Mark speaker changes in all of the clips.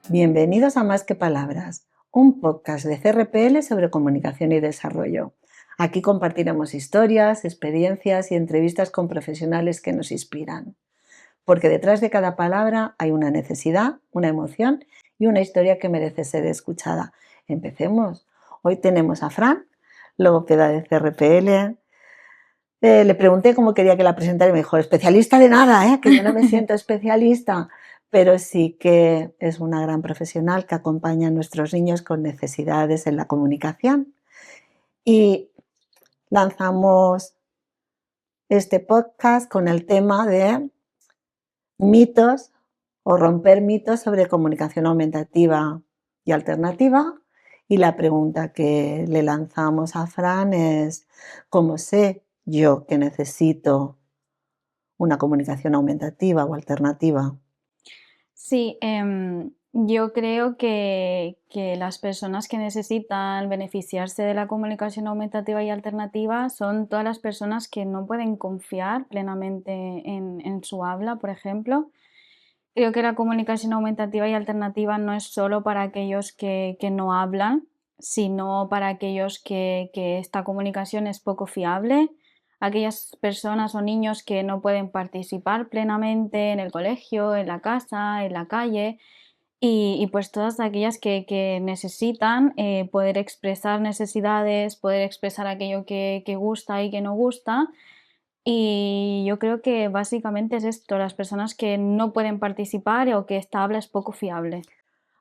Speaker 1: Bienvenidos a Más que Palabras, un podcast de CRPL sobre comunicación y desarrollo. Aquí compartiremos historias, experiencias y entrevistas con profesionales que nos inspiran. Porque detrás de cada palabra hay una necesidad, una emoción y una historia que merece ser escuchada. Empecemos. Hoy tenemos a Fran, logopeda de CRPL. Le pregunté cómo quería que la presentara y me dijo, especialista de nada, que yo no me siento especialista, pero sí que es una gran profesional que acompaña a nuestros niños con necesidades en la comunicación. Y lanzamos este podcast con el tema de mitos o romper mitos sobre comunicación aumentativa y alternativa. Y la pregunta que le lanzamos a Fran es, ¿cómo sé yo que necesito una comunicación aumentativa o alternativa?
Speaker 2: Sí, yo creo que las personas que necesitan beneficiarse de la comunicación aumentativa y alternativa son todas las personas que no pueden confiar plenamente en su habla, por ejemplo. Creo que la comunicación aumentativa y alternativa no es solo para aquellos que no hablan, sino para aquellos que esta comunicación es poco fiable, aquellas personas o niños que no pueden participar plenamente en el colegio, en la casa, en la calle, y pues todas aquellas que necesitan poder expresar necesidades, poder expresar aquello que gusta y que no gusta. Y yo creo que básicamente es esto, las personas que no pueden participar o que esta habla es poco fiable.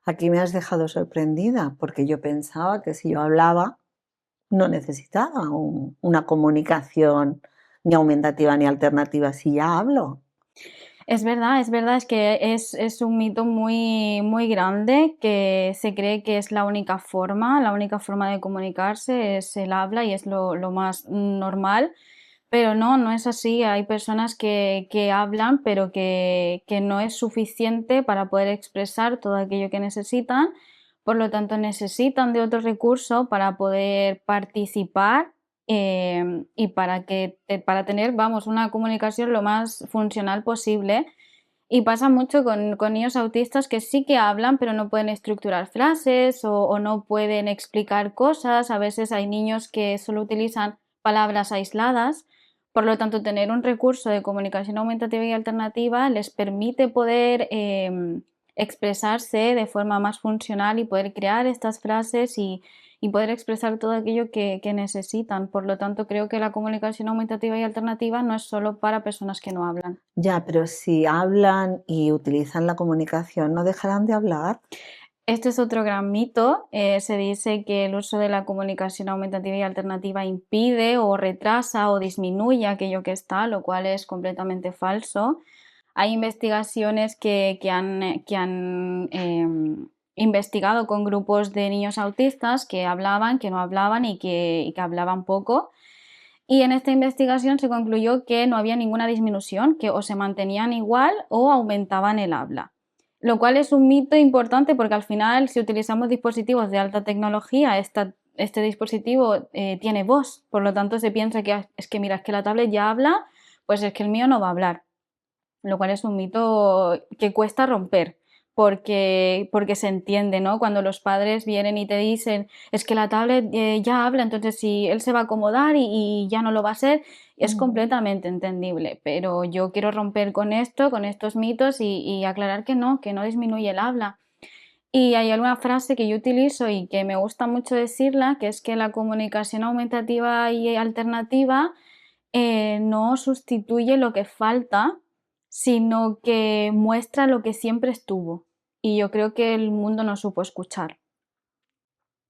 Speaker 1: Aquí me has dejado sorprendida porque yo pensaba que si yo hablaba no necesitaba una comunicación ni aumentativa ni alternativa si ya hablo.
Speaker 2: Es verdad, es que es un mito muy, muy grande que se cree que es la única forma de comunicarse es el habla y es lo más normal, pero no es así. Hay personas que hablan, pero que no es suficiente para poder expresar todo aquello que necesitan, por lo tanto necesitan de otro recurso para poder participar y para tener, vamos, una comunicación lo más funcional posible. Y pasa mucho con niños autistas que sí que hablan, pero no pueden estructurar frases o no pueden explicar cosas. A veces hay niños que solo utilizan palabras aisladas. Por lo tanto, tener un recurso de comunicación aumentativa y alternativa les permite poder expresarse de forma más funcional y poder crear estas frases y poder expresar todo aquello que necesitan. Por lo tanto, creo que la comunicación aumentativa y alternativa no es solo para personas que no hablan.
Speaker 1: Ya, pero si hablan y utilizan la comunicación, ¿no dejarán de hablar?
Speaker 2: Este es otro gran mito. Se dice que el uso de la comunicación aumentativa y alternativa impide o retrasa o disminuye aquello que está, lo cual es completamente falso. Hay investigaciones que han investigado con grupos de niños autistas que hablaban, que no hablaban y que hablaban poco. Y en esta investigación se concluyó que no había ninguna disminución, que o se mantenían igual o aumentaban el habla. Lo cual es un mito importante porque al final, si utilizamos dispositivos de alta tecnología, este dispositivo tiene voz, por lo tanto se piensa que es que mira, es que la tablet ya habla, pues es que el mío no va a hablar, lo cual es un mito que cuesta romper. Porque se entiende, ¿no? Cuando los padres vienen y te dicen, es que la tablet ya habla, entonces si él se va a acomodar y ya no lo va a hacer, es completamente entendible. Pero yo quiero romper con esto, con estos mitos y aclarar que no disminuye el habla. Y hay alguna frase que yo utilizo y que me gusta mucho decirla, que es que la comunicación aumentativa y alternativa no sustituye lo que falta, sino que muestra lo que siempre estuvo. Y yo creo que el mundo no supo escuchar.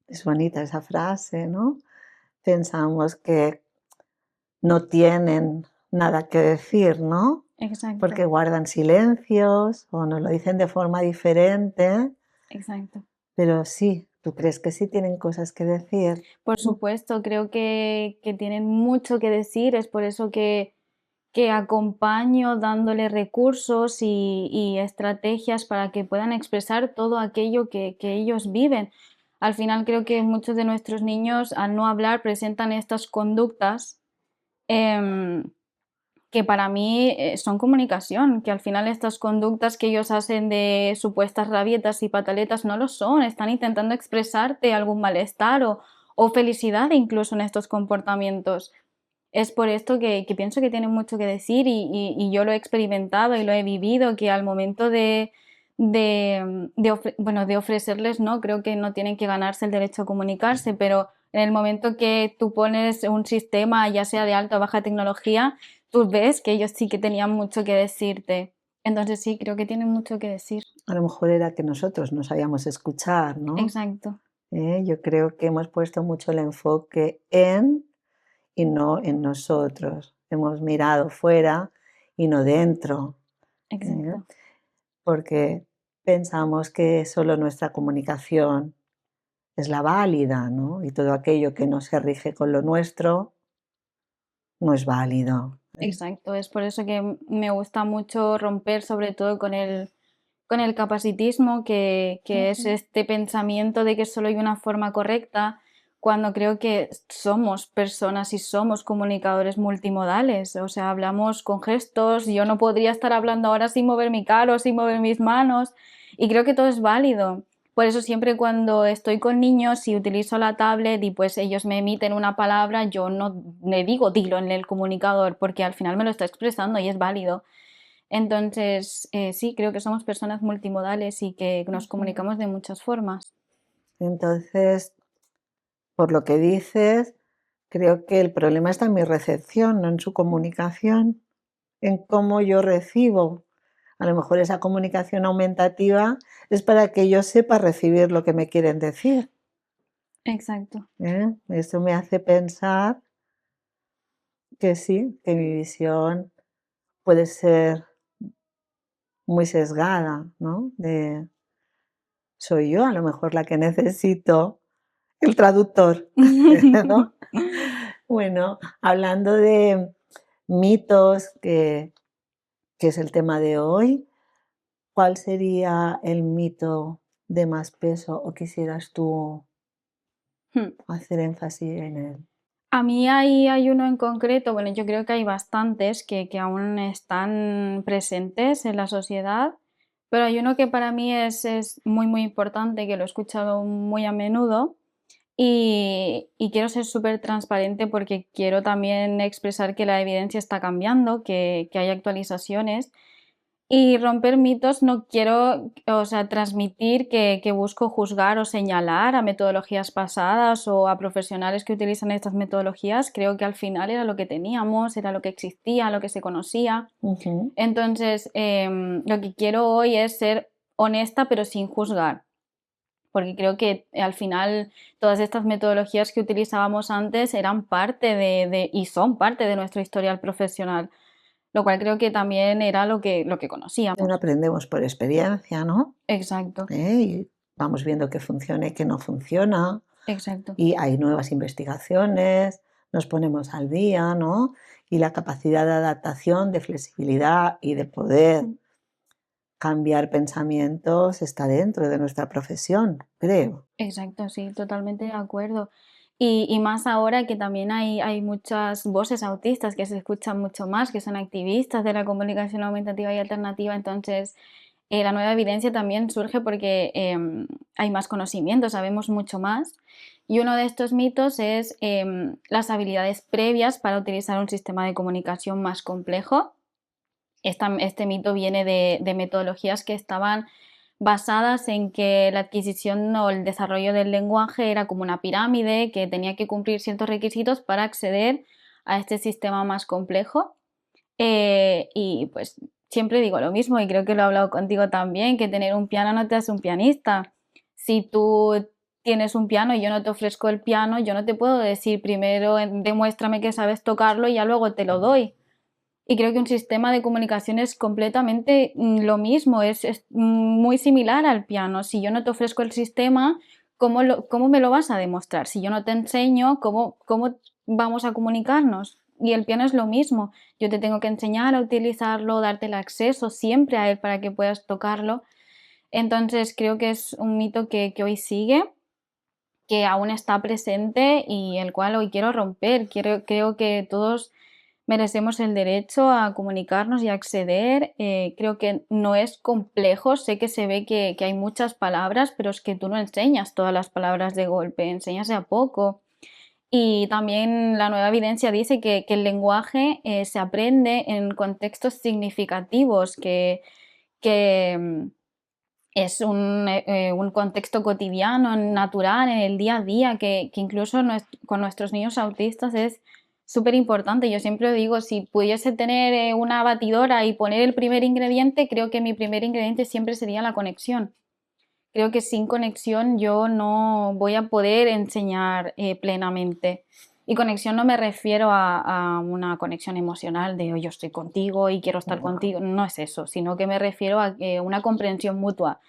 Speaker 1: Es bonita esa frase, ¿no? Pensamos que no tienen nada que decir, ¿no?
Speaker 2: Exacto,
Speaker 1: Porque guardan silencios o nos lo dicen de forma diferente,
Speaker 2: exacto.
Speaker 1: pero sí, ¿tú crees que sí tienen cosas que decir?
Speaker 2: Por supuesto, creo que tienen mucho que decir, es por eso que acompaño dándole recursos y estrategias para que puedan expresar todo aquello que ellos viven. Al final creo que muchos de nuestros niños al no hablar presentan estas conductas em, que para mí son comunicación, que al final estas conductas que ellos hacen de supuestas rabietas y pataletas no lo son, están intentando expresarte algún malestar o felicidad incluso en estos comportamientos. Es por esto que pienso que tienen mucho que decir y yo lo he experimentado y lo he vivido, que al momento de ofrecerles, no, creo que no tienen que ganarse el derecho a comunicarse, pero en el momento que tú pones un sistema, ya sea de alta o baja tecnología, tú ves que ellos sí que tenían mucho que decirte. Entonces sí, creo que tienen mucho que decir.
Speaker 1: A lo mejor era que nosotros no sabíamos escuchar, ¿no?
Speaker 2: Exacto,
Speaker 1: Yo creo que hemos puesto mucho el enfoque en y no en nosotros. Hemos mirado fuera y no dentro, ¿eh?
Speaker 2: exacto.
Speaker 1: Porque pensamos que solo nuestra comunicación es la válida, ¿no? Y todo aquello que no se rige con lo nuestro no es válido, ¿eh?
Speaker 2: Exacto, es por eso que me gusta mucho romper sobre todo con el capacitismo, que es
Speaker 1: Ujú.
Speaker 2: este pensamiento de que solo hay una forma correcta, cuando creo que somos personas y somos comunicadores multimodales, o sea, hablamos con gestos, yo no podría estar hablando ahora sin mover mi cara o sin mover mis manos, y creo que todo es válido. Por eso siempre cuando estoy con niños y utilizo la tablet y pues ellos me emiten una palabra, yo no le digo dilo en el comunicador porque al final me lo está expresando y es válido. Entonces, sí, creo que somos personas multimodales y que nos
Speaker 1: Ujú.
Speaker 2: comunicamos de muchas formas.
Speaker 1: Entonces, por lo que dices, creo que el problema está en mi recepción, no en su comunicación, en cómo yo recibo. A lo mejor esa comunicación aumentativa es para que yo sepa recibir lo que me quieren decir,
Speaker 2: Exacto.
Speaker 1: ¿eh? Eso me hace pensar que sí, que mi visión puede ser muy sesgada, ¿no? Soy yo a lo mejor la que necesito el traductor, ¿no? Bueno, hablando de mitos, que es el tema de hoy, ¿cuál sería el mito de más peso o quisieras tú hacer énfasis en él?
Speaker 2: A mí hay uno en concreto, bueno, yo creo que hay bastantes que aún están presentes en la sociedad, pero hay uno que para mí es muy, muy importante, que lo he escuchado muy a menudo y quiero ser súper transparente porque quiero también expresar que la evidencia está cambiando, que hay actualizaciones y romper mitos no quiero, o sea, transmitir que busco juzgar o señalar a metodologías pasadas o a profesionales que utilizan estas metodologías. Creo que al final era lo que teníamos, era lo que existía, lo que se conocía.
Speaker 1: Ujú.
Speaker 2: Entonces, lo que quiero hoy es ser honesta pero sin juzgar, porque creo que al final todas estas metodologías que utilizábamos antes eran parte y son parte de nuestro historial profesional, lo cual creo que también era lo que
Speaker 1: Bueno,
Speaker 2: conocíamos.
Speaker 1: aprendemos por experiencia, ¿no?
Speaker 2: Exacto,
Speaker 1: Y vamos viendo qué funciona y qué no funciona,
Speaker 2: exacto.
Speaker 1: y hay nuevas investigaciones, nos ponemos al día, ¿no? Y la capacidad de adaptación, de flexibilidad y de poder
Speaker 2: Mm,
Speaker 1: cambiar pensamientos está dentro de nuestra profesión, creo.
Speaker 2: exacto, sí, totalmente de acuerdo. Y más ahora que también hay muchas voces autistas que se escuchan mucho más, que son activistas de la comunicación aumentativa y alternativa, entonces la nueva evidencia también surge porque hay más conocimiento, sabemos mucho más. Y uno de estos mitos es las habilidades previas para utilizar un sistema de comunicación más complejo. Este mito viene de metodologías que estaban basadas en que la adquisición o el desarrollo del lenguaje era como una pirámide que tenía que cumplir ciertos requisitos para acceder a este sistema más complejo. Y pues siempre digo lo mismo y creo que lo he hablado contigo también, que tener un piano no te hace un pianista. Si tú tienes un piano y yo no te ofrezco el piano, yo no te puedo decir primero demuéstrame que sabes tocarlo y ya luego te lo doy. Y creo que un sistema de comunicación es completamente lo mismo, es muy similar al piano. Si yo no te ofrezco el sistema, ¿cómo me lo vas a demostrar? Si yo no te enseño, ¿cómo vamos a comunicarnos? Y el piano es lo mismo. Yo te tengo que enseñar a utilizarlo, darte el acceso siempre a él para que puedas tocarlo. Entonces creo que es un mito que hoy sigue, que aún está presente y el cual hoy quiero romper. Creo que todos merecemos el derecho a comunicarnos y a acceder. Creo que no es complejo, sé que se ve que hay muchas palabras, pero es que tú no enseñas todas las palabras de golpe, enseñas de a poco. Y también la nueva evidencia dice que el lenguaje se aprende en contextos significativos, que es un contexto cotidiano, natural, en el día a día, que incluso con nuestros niños autistas es súper importante. Yo siempre digo, si pudiese tener una batidora y poner el primer ingrediente, creo que mi primer ingrediente siempre sería la conexión. Creo que sin conexión yo no voy a poder enseñar plenamente. Y conexión no me refiero a una conexión emocional de "Oh, yo estoy contigo y quiero estar contigo", no es eso, sino que me refiero a una comprensión mutua.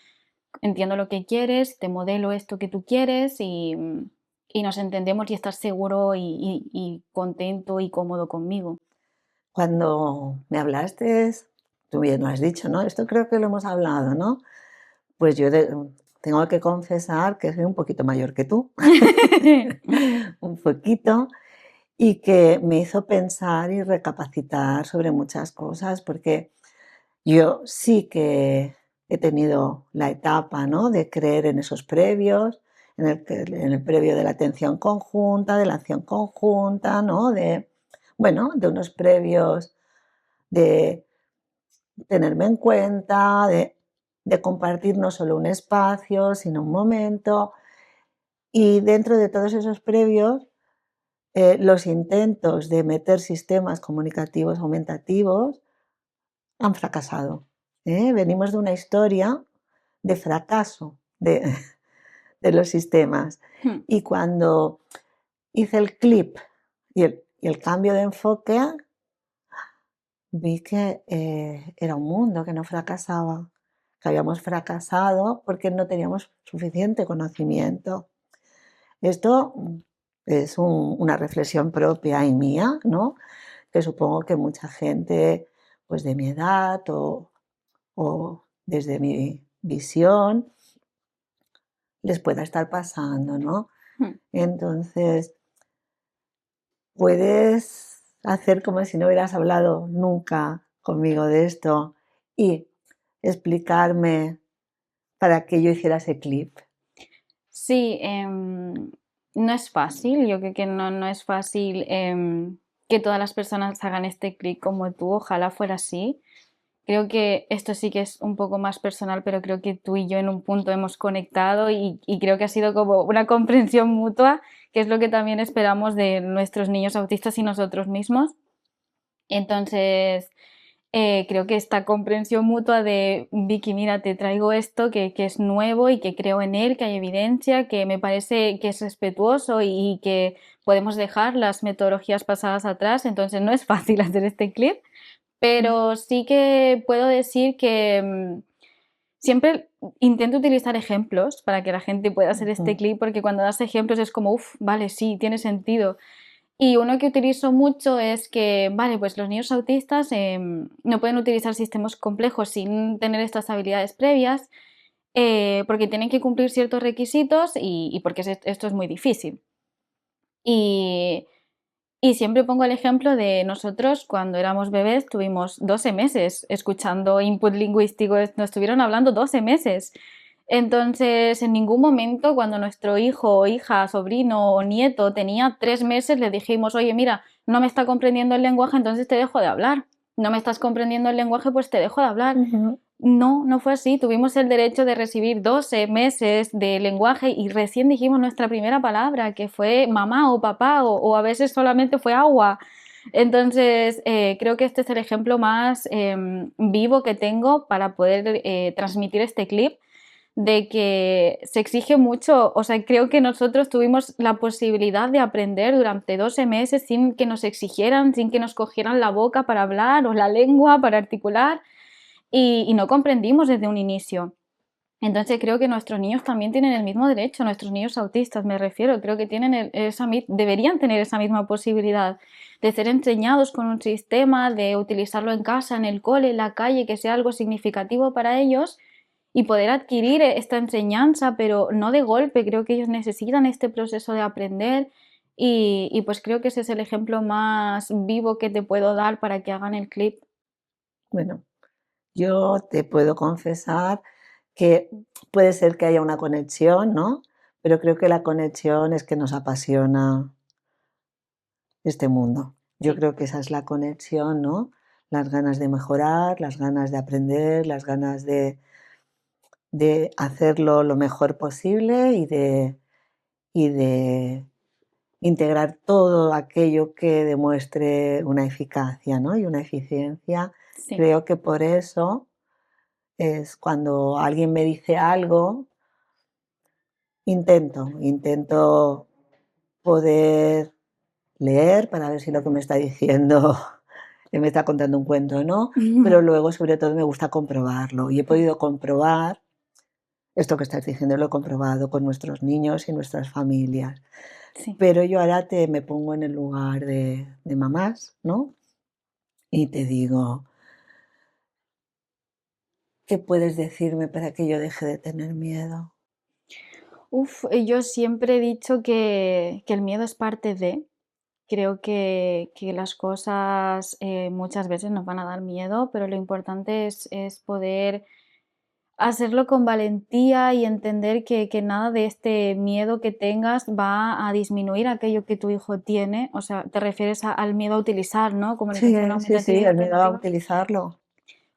Speaker 2: Entiendo lo que quieres, te modelo esto que tú quieres y nos entendemos y estás seguro y contento y cómodo conmigo.
Speaker 1: Cuando me hablaste, tú bien lo has dicho, ¿no? Esto creo que lo hemos hablado, ¿no? Pues tengo que confesar que soy un poquito mayor que tú, un poquito, y que me hizo pensar y recapacitar sobre muchas cosas, porque yo sí que he tenido la etapa, ¿no?, de creer en esos previos, en el previo de la atención conjunta, de la acción conjunta, ¿no?, bueno, de unos previos de tenerme en cuenta, de compartir no solo un espacio, sino un momento. Y dentro de todos esos previos, los intentos de meter sistemas comunicativos aumentativos han fracasado, ¿eh? Venimos de una historia de fracaso de los sistemas.
Speaker 2: Hmm.
Speaker 1: Y cuando hice el clip y el cambio de enfoque, vi que era un mundo que no fracasaba, que habíamos fracasado porque no teníamos suficiente conocimiento. Esto es una reflexión propia y mía, ¿no?, que supongo que mucha gente, pues, de mi edad o desde mi visión, les pueda estar pasando, ¿no?
Speaker 2: Hmm.
Speaker 1: Entonces, puedes hacer como si no hubieras hablado nunca conmigo de esto y explicarme para qué yo hiciera ese clip.
Speaker 2: Sí, no es fácil, yo creo que no es fácil que todas las personas hagan este clic como tú, ojalá fuera así. Creo que esto sí que es un poco más personal, pero creo que tú y yo en un punto hemos conectado y creo que ha sido como una comprensión mutua, que es lo que también esperamos de nuestros niños autistas y nosotros mismos. Entonces, creo que esta comprensión mutua de Vicky, mira, te traigo esto que es nuevo y que creo en él, que hay evidencia, que me parece que es respetuoso y que podemos dejar las metodologías pasadas atrás. Entonces, no es fácil hacer este clip, pero sí que puedo decir que siempre intento utilizar ejemplos para que la gente pueda hacer este
Speaker 1: Ujú.
Speaker 2: clip, porque cuando das ejemplos es como, uff, vale, sí, tiene sentido. Y uno que utilizo mucho es que, vale, pues los niños autistas no pueden utilizar sistemas complejos sin tener estas habilidades previas, porque tienen que cumplir ciertos requisitos y porque esto es muy difícil. Y, y siempre pongo el ejemplo de nosotros cuando éramos bebés tuvimos 12 meses escuchando input lingüístico, nos estuvieron hablando 12 meses. Entonces, en ningún momento cuando nuestro hijo o hija, sobrino o nieto tenía 3 meses le dijimos, oye, mira, no me está comprendiendo el lenguaje, entonces te dejo de hablar. No me estás comprendiendo el lenguaje, pues te dejo de hablar.
Speaker 1: Ujú.
Speaker 2: No, no fue así. Tuvimos el derecho de recibir 12 meses de lenguaje y recién dijimos nuestra primera palabra, que fue mamá o papá o a veces solamente fue agua. Entonces, creo que este es el ejemplo más vivo que tengo para poder transmitir este clip de que se exige mucho, o sea, creo que nosotros tuvimos la posibilidad de aprender durante 12 meses sin que nos exigieran, sin que nos cogieran la boca para hablar o la lengua para articular y no comprendimos desde un inicio. Entonces creo que nuestros niños también tienen el mismo derecho, nuestros niños autistas me refiero, creo que tienen deberían tener esa misma posibilidad de ser enseñados con un sistema, de utilizarlo en casa, en el cole, en la calle, que sea algo significativo para ellos y poder adquirir esta enseñanza, pero no de golpe. Creo que ellos necesitan este proceso de aprender y pues creo que ese es el ejemplo más vivo que te puedo dar para que hagan el clip.
Speaker 1: Bueno, yo te puedo confesar que puede ser que haya una conexión, ¿no? Pero creo que la conexión es que nos apasiona este mundo. Yo
Speaker 2: Sí.
Speaker 1: creo que esa es la conexión, ¿no? Las ganas de mejorar, las ganas de aprender, las ganas de hacerlo lo mejor posible y de integrar todo aquello que demuestre una eficacia, ¿no? Y una eficiencia.
Speaker 2: Sí.
Speaker 1: Creo que por eso es cuando alguien me dice algo, intento poder leer para ver si lo que me está diciendo me está contando un cuento o no, pero luego sobre todo me gusta comprobarlo y he podido comprobar esto que estás diciendo, lo he comprobado con nuestros niños y nuestras familias.
Speaker 2: Sí.
Speaker 1: Pero yo ahora me pongo en el lugar de mamás, ¿no? Y te digo, ¿qué puedes decirme para que yo deje de tener miedo?
Speaker 2: Yo siempre he dicho que el miedo es parte de. Creo que las cosas muchas veces nos van a dar miedo, pero lo importante es poder hacerlo con valentía y entender que nada de este miedo que tengas va a disminuir aquello que tu hijo tiene. O sea, te refieres al miedo a utilizar, ¿no?
Speaker 1: Sí,
Speaker 2: Comunicación
Speaker 1: sí,
Speaker 2: aumentativa
Speaker 1: sí,
Speaker 2: y
Speaker 1: el miedo a
Speaker 2: alternativa.
Speaker 1: utilizarlo.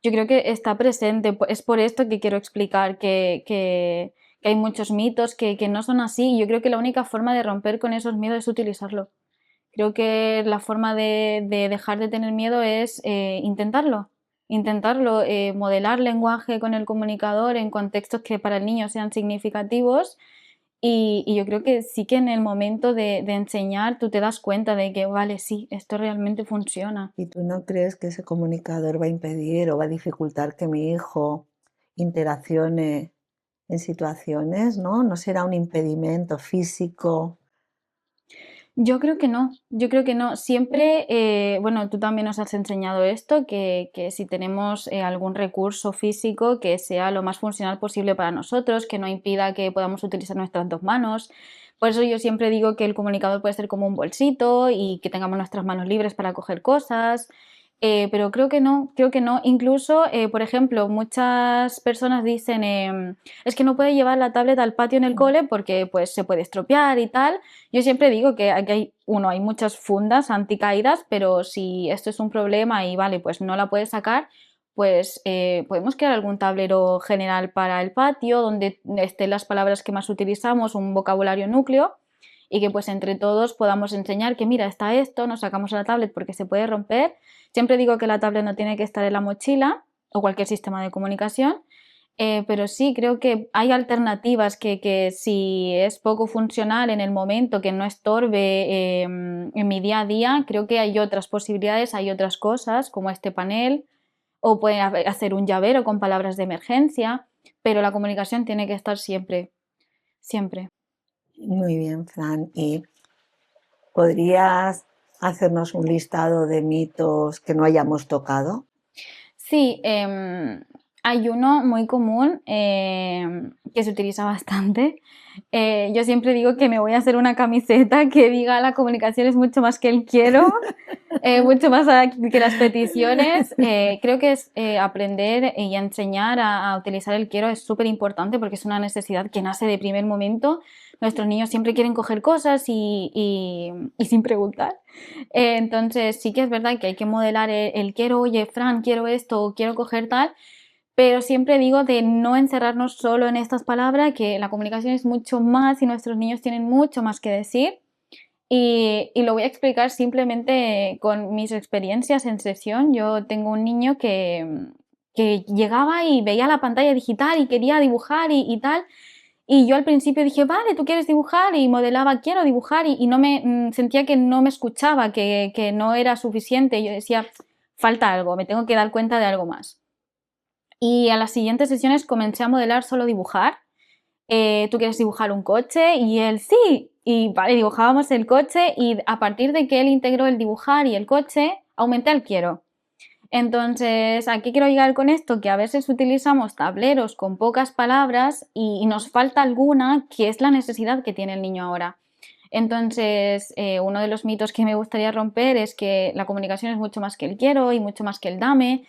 Speaker 2: Yo creo que está presente, es por esto que quiero explicar que hay muchos mitos que no son así. Y yo creo que la única forma de romper con esos miedos es utilizarlo. Creo que la forma de dejar de tener miedo es intentarlo, modelar lenguaje con el comunicador en contextos que para el niño sean significativos y yo creo que sí que en el momento de enseñar tú te das cuenta de que, vale, sí, esto realmente funciona.
Speaker 1: ¿Y tú no crees que ese comunicador va a impedir o va a dificultar que mi hijo interaccione en situaciones, ¿no? ¿No será un impedimento físico?
Speaker 2: Yo creo que no. Siempre, bueno, tú también nos has enseñado esto, que si tenemos algún recurso físico que sea lo más funcional posible para nosotros, que no impida que podamos utilizar nuestras dos manos. Por eso yo siempre digo que el comunicador puede ser como un bolsito y que tengamos nuestras manos libres para coger cosas. Pero creo que no. Incluso, por ejemplo, muchas personas dicen, es que no puede llevar la tablet al patio en el cole porque pues se puede estropear y tal. Yo siempre digo que aquí hay muchas fundas anticaídas, pero si esto es un problema y vale, pues no la puedes sacar, pues podemos crear algún tablero general para el patio donde estén las palabras que más utilizamos, un vocabulario núcleo y que pues entre todos podamos enseñar que mira, está esto, nos sacamos la tablet porque se puede romper. Siempre digo que la tablet no tiene que estar en la mochila o cualquier sistema de comunicación, pero sí, creo que hay alternativas que si es poco funcional en el momento, que no estorbe en mi día a día, creo que hay otras posibilidades, hay otras cosas como este panel o pueden hacer un llavero con palabras de emergencia, pero la comunicación tiene que estar siempre, siempre.
Speaker 1: Muy bien, Fran. ¿Y podrías hacernos un listado de mitos que no hayamos tocado?
Speaker 2: Sí, hay uno muy común que se utiliza bastante. Yo siempre digo que me voy a hacer una camiseta que diga la comunicación es mucho más que el quiero, mucho más que las peticiones. Creo que es aprender y enseñar a utilizar el quiero es súper importante porque es una necesidad que nace de primer momento. Nuestros niños siempre quieren coger cosas y sin preguntar. Entonces sí que es verdad que hay que modelar el quiero, oye, Fran, quiero esto, quiero coger tal, pero siempre digo de no encerrarnos solo en estas palabras, que la comunicación es mucho más y nuestros niños tienen mucho más que decir. Y lo voy a explicar simplemente con mis experiencias en sesión. Yo tengo un niño que llegaba y veía la pantalla digital y quería dibujar y tal. Y yo al principio dije, vale, tú quieres dibujar y modelaba, quiero dibujar y no me sentía que no me escuchaba, que no era suficiente. Yo decía, falta algo, me tengo que dar cuenta de algo más. Y a las siguientes sesiones comencé a modelar solo dibujar. ¿Tú quieres dibujar un coche? Y él, sí. Y vale, dibujábamos el coche y a partir de que él integró el dibujar y el coche, aumenté el quiero. Entonces, ¿a qué quiero llegar con esto? Que a veces utilizamos tableros con pocas palabras y nos falta alguna que es la necesidad que tiene el niño ahora. Entonces, uno de los mitos que me gustaría romper es que la comunicación es mucho más que el quiero y mucho más que el dame.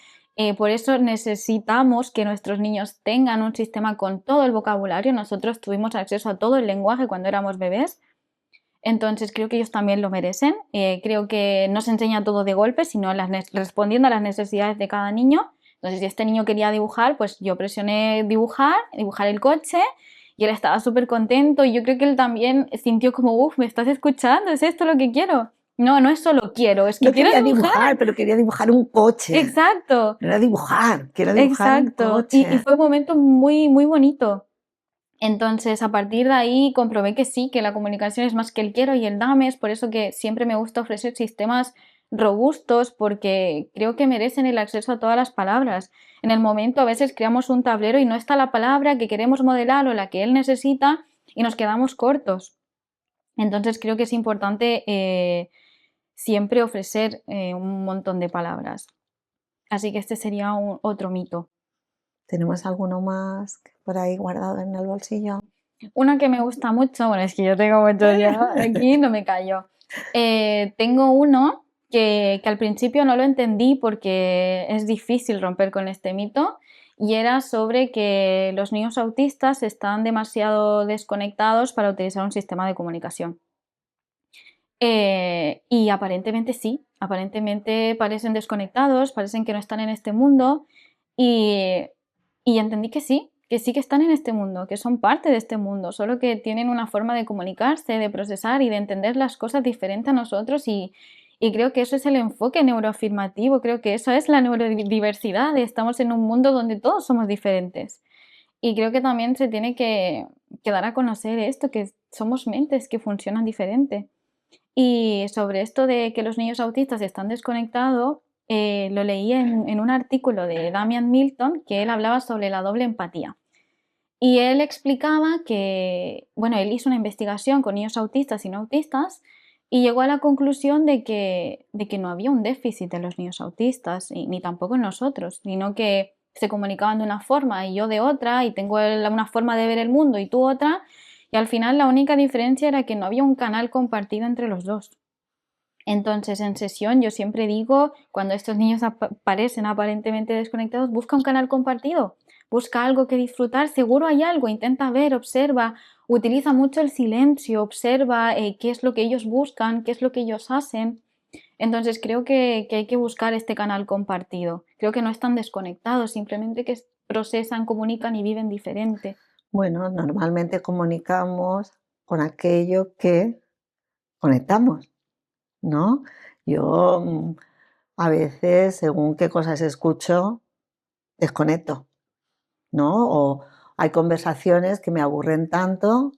Speaker 2: Por eso necesitamos que nuestros niños tengan un sistema con todo el vocabulario. Nosotros tuvimos acceso a todo el lenguaje cuando éramos bebés. Entonces creo que ellos también lo merecen. Creo que no se enseña todo de golpe, sino respondiendo a las necesidades de cada niño. Entonces, si este niño quería dibujar, pues yo presioné dibujar el coche, y él estaba súper contento, y yo creo que él también sintió como, uff, ¿me estás escuchando? ¿Es esto lo que quiero? No, no es solo quiero, es que
Speaker 1: No
Speaker 2: quiero
Speaker 1: quería
Speaker 2: dibujar.
Speaker 1: dibujar, pero quería dibujar un coche.
Speaker 2: Exacto,
Speaker 1: No era dibujar, quiero dibujar un
Speaker 2: exacto. Y
Speaker 1: coche.
Speaker 2: fue un momento muy, muy bonito. Entonces, a partir de ahí comprobé que sí, que la comunicación es más que el quiero y el dame. Es por eso que siempre me gusta ofrecer sistemas robustos, porque creo que merecen el acceso a todas las palabras. En el momento a veces creamos un tablero y no está la palabra que queremos modelar o la que él necesita, y nos quedamos cortos. Entonces creo que es importante siempre ofrecer un montón de palabras. Así que este sería otro mito.
Speaker 1: ¿Tenemos alguno más por ahí guardado en el bolsillo?
Speaker 2: Una que me gusta mucho, bueno, es que yo tengo muchos ya aquí, no me callo. Tengo uno que al principio no lo entendí porque es difícil romper con este mito, y era sobre que los niños autistas están demasiado desconectados para utilizar un sistema de comunicación. Y aparentemente sí, aparentemente parecen desconectados, parecen que no están en este mundo, y, y entendí que sí que están en este mundo, que son parte de este mundo, solo que tienen una forma de comunicarse, de procesar y de entender las cosas diferente a nosotros, y creo que eso es el enfoque neuroafirmativo, creo que eso es la neurodiversidad, estamos en un mundo donde todos somos diferentes. Y creo que también se tiene que dar a conocer esto, que somos mentes que funcionan diferente. Y sobre esto de que los niños autistas están desconectados, lo leí en un artículo de Damian Milton, que él hablaba sobre la doble empatía. Y él explicaba que, bueno, él hizo una investigación con niños autistas y no autistas, y llegó a la conclusión de que no había un déficit en los niños autistas, ni tampoco en nosotros, sino que se comunicaban de una forma y yo de otra, y tengo una forma de ver el mundo y tú otra, y al final la única diferencia era que no había un canal compartido entre los dos. Entonces, en sesión yo siempre digo, cuando estos niños parecen aparentemente desconectados, busca un canal compartido, busca algo que disfrutar, seguro hay algo, intenta ver, observa, utiliza mucho el silencio, observa qué es lo que ellos buscan, qué es lo que ellos hacen. Entonces, creo que hay que buscar este canal compartido. Creo que no están desconectados, simplemente que procesan, comunican y viven diferente.
Speaker 1: Bueno, normalmente comunicamos con aquello que conectamos, ¿no? Yo a veces, según qué cosas escucho, desconecto, ¿no? O hay conversaciones que me aburren tanto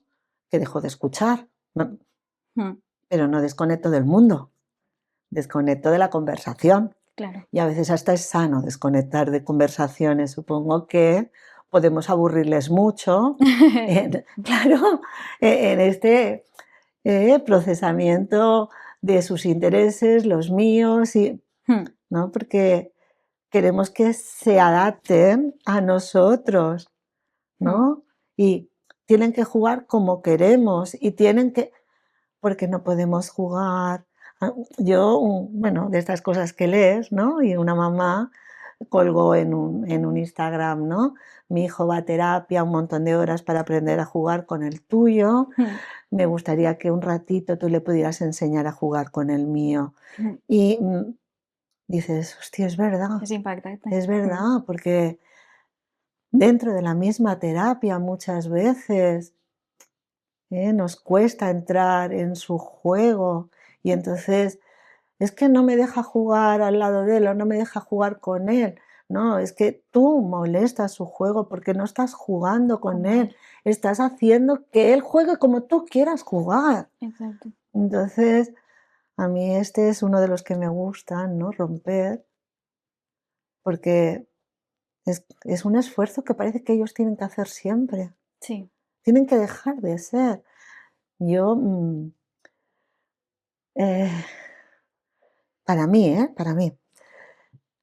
Speaker 1: que dejo de escuchar,
Speaker 2: Mm,
Speaker 1: pero no desconecto del mundo, desconecto de la conversación.
Speaker 2: claro.
Speaker 1: Y a veces hasta es sano desconectar de conversaciones. Supongo que podemos aburrirles mucho claro, en este procesamiento de sus intereses, los míos,
Speaker 2: Mm,
Speaker 1: ¿no? Porque queremos que se adapten a nosotros,
Speaker 2: mm,
Speaker 1: ¿no? Y tienen que jugar como queremos y tienen que, porque no podemos jugar. Yo, bueno, de estas cosas que lees, ¿no? Y una mamá colgó en un Instagram, ¿no? Mi hijo va a terapia un montón de horas para aprender a jugar con el tuyo.
Speaker 2: mm,
Speaker 1: Me gustaría que un ratito tú le pudieras enseñar a jugar con el mío.
Speaker 2: mm.
Speaker 1: Y dices, hostia,
Speaker 2: Es impactante.
Speaker 1: es
Speaker 2: Mm,
Speaker 1: verdad, porque dentro de la misma terapia muchas veces nos cuesta entrar en su juego y entonces es que no me deja jugar al lado de él o no me deja jugar con él. No, es que tú molestas su juego porque no estás jugando con
Speaker 2: con
Speaker 1: él,
Speaker 2: él.
Speaker 1: estás haciendo que él juegue como tú quieras jugar.
Speaker 2: Exacto.
Speaker 1: Entonces, a mí este es uno de los que me gustan, ¿no? Romper, porque es un esfuerzo que parece que ellos tienen que hacer siempre.
Speaker 2: Sí.
Speaker 1: Tienen que dejar de ser. Yo, eh, para mí, para mí,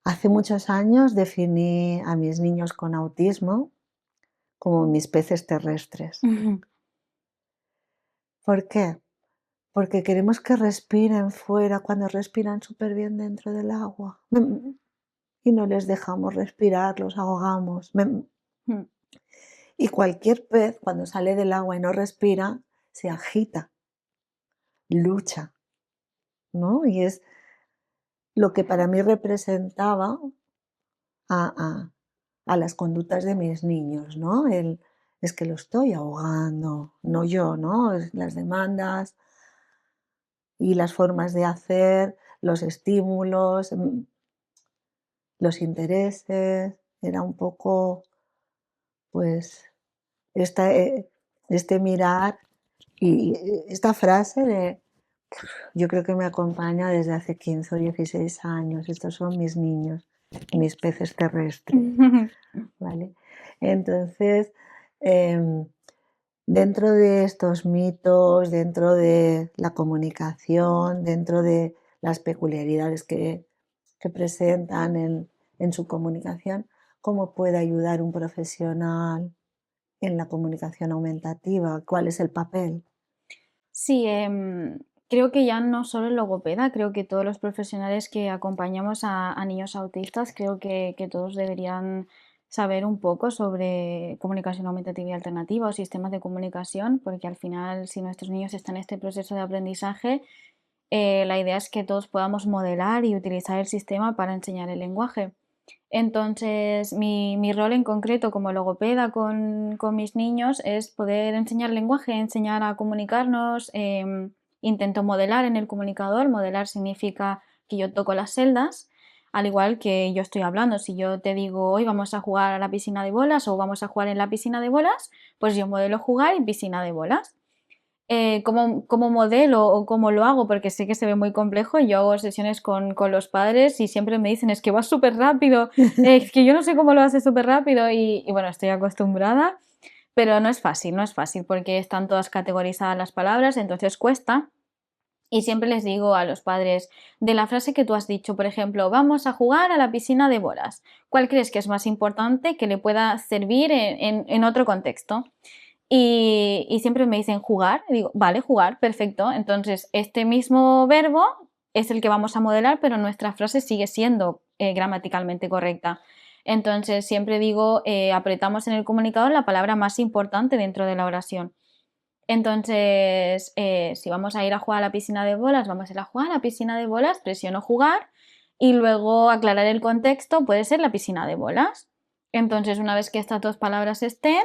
Speaker 1: hace muchos años definí a mis niños con autismo como mis peces terrestres.
Speaker 2: Ujú.
Speaker 1: ¿Por qué? porque queremos que respiren fuera cuando respiran súper bien dentro del agua. Y no les dejamos respirar, los ahogamos.
Speaker 2: Mm.
Speaker 1: Y cualquier pez, cuando sale del agua y no respira, se agita, lucha, ¿no? Y es lo que para mí representaba a, a las conductas de mis niños, ¿no? Es que lo estoy ahogando, no yo, ¿no? Las demandas y las formas de hacer, los estímulos, los intereses, era un poco, pues, esta, este mirar y esta frase de, yo creo que me acompaña desde hace 15 o 16 años, estos son mis niños, mis peces terrestres, ¿vale? Entonces, em, dentro de estos mitos, dentro de la comunicación, dentro de las peculiaridades que presentan en su comunicación, ¿cómo puede ayudar un profesional en la comunicación aumentativa? ¿Cuál es el papel?
Speaker 2: Sí, creo que ya no solo el logopeda, creo que todos los profesionales que acompañamos a niños autistas, creo que todos deberían saber un poco sobre comunicación aumentativa y alternativa o sistemas de comunicación, porque al final, si nuestros niños están en este proceso de aprendizaje, la idea es que todos podamos modelar y utilizar el sistema para enseñar el lenguaje. Entonces, mi rol en concreto como logopeda con mis niños es poder enseñar lenguaje, enseñar a comunicarnos. Intento modelar en el comunicador. Modelar significa que yo toco las celdas, al igual que yo estoy hablando. Si yo te digo, hoy vamos a jugar a la piscina de bolas o vamos a jugar en la piscina de bolas, pues yo modelo jugar en piscina de bolas. Cómo modelo o cómo lo hago, porque sé que se ve muy complejo. Yo hago sesiones con los padres y siempre me dicen, es que vas súper rápido, es que yo no sé cómo lo haces súper rápido y bueno, estoy acostumbrada, pero no es fácil, no es fácil porque están todas categorizadas las palabras, entonces cuesta. Y siempre les digo a los padres, de la frase que tú has dicho, por ejemplo, vamos a jugar a la piscina de bolas, ¿cuál crees que es más importante que le pueda servir en otro contexto? Y siempre me dicen jugar, y digo, vale, jugar, perfecto. Entonces, este mismo verbo es el que vamos a modelar, pero nuestra frase sigue siendo gramaticalmente correcta. Entonces, siempre digo, apretamos en el comunicador la palabra más importante dentro de la oración. Entonces, si vamos a ir a jugar a la piscina de bolas, vamos a ir a jugar a la piscina de bolas, presiono jugar y luego aclarar el contexto, puede ser la piscina de bolas. Entonces, una vez que estas dos palabras estén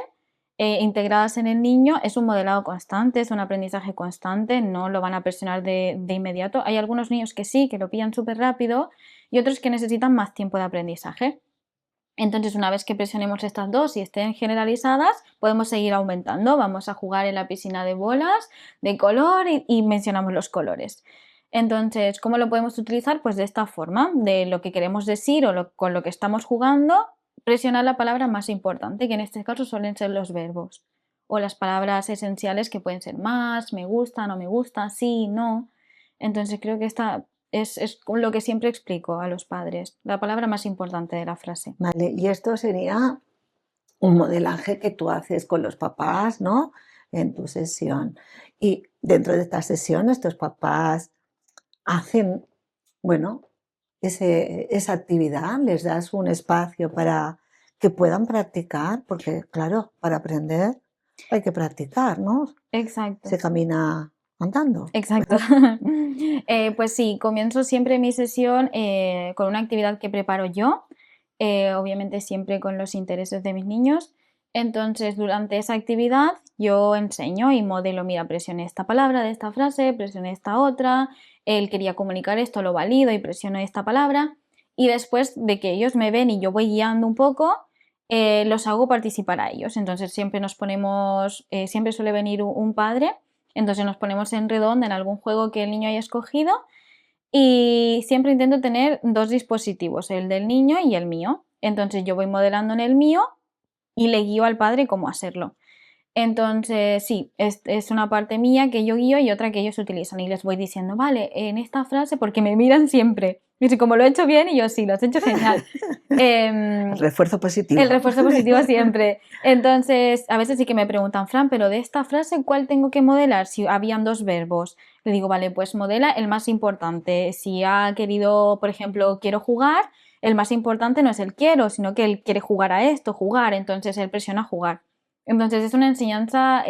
Speaker 2: integradas en el niño, es un modelado constante, es un aprendizaje constante, no lo van a presionar de inmediato. Hay algunos niños que sí, que lo pillan súper rápido y otros que necesitan más tiempo de aprendizaje. Entonces, una vez que presionemos estas dos y estén generalizadas, podemos seguir aumentando. Vamos a jugar en la piscina de bolas de color y mencionamos los colores. Entonces, ¿cómo lo podemos utilizar? Pues de esta forma, de lo que queremos decir o con lo que estamos jugando, presionar la palabra más importante, que en este caso suelen ser los verbos, o las palabras esenciales que pueden ser más, me gusta, no me gusta, sí, no. Entonces, creo que esta es lo que siempre explico a los padres, la palabra más importante de la frase.
Speaker 1: Vale, y esto sería un modelaje que tú haces con los papás, ¿no? En tu sesión. Y dentro de esta sesión, estos papás hacen, bueno, esa actividad, les das un espacio para que puedan practicar, porque claro, para aprender hay que practicar, ¿no?
Speaker 2: Exacto,
Speaker 1: Se camina andando.
Speaker 2: exacto. Pues sí, comienzo siempre mi sesión con una actividad que preparo yo, obviamente siempre con los intereses de mis niños. Entonces, durante esa actividad yo enseño y modelo, mira, presioné esta palabra de esta frase, presioné esta otra, él quería comunicar esto, lo valido y presiono esta palabra. Y después de que ellos me ven y yo voy guiando un poco, los hago participar a ellos. Entonces siempre nos ponemos, siempre suele venir un padre, entonces nos ponemos en redonda en algún juego que el niño haya escogido y siempre intento tener dos dispositivos, el del niño y el mío. Entonces yo voy modelando en el mío y le guío al padre cómo hacerlo. Entonces, sí, es una parte mía que yo guío y otra que ellos utilizan. Y les voy diciendo, vale, en esta frase, porque me miran siempre. Y si como lo he hecho bien, y yo sí, lo has hecho genial.
Speaker 1: El refuerzo positivo.
Speaker 2: El refuerzo positivo siempre. Entonces, a veces sí que me preguntan, Fran, pero de esta frase, ¿cuál tengo que modelar? Si habían dos verbos. Le digo, vale, pues modela el más importante. Si ha querido, por ejemplo, quiero jugar, el más importante no es el quiero, sino que él quiere jugar a esto, jugar. Entonces él presiona jugar. Entonces es una enseñanza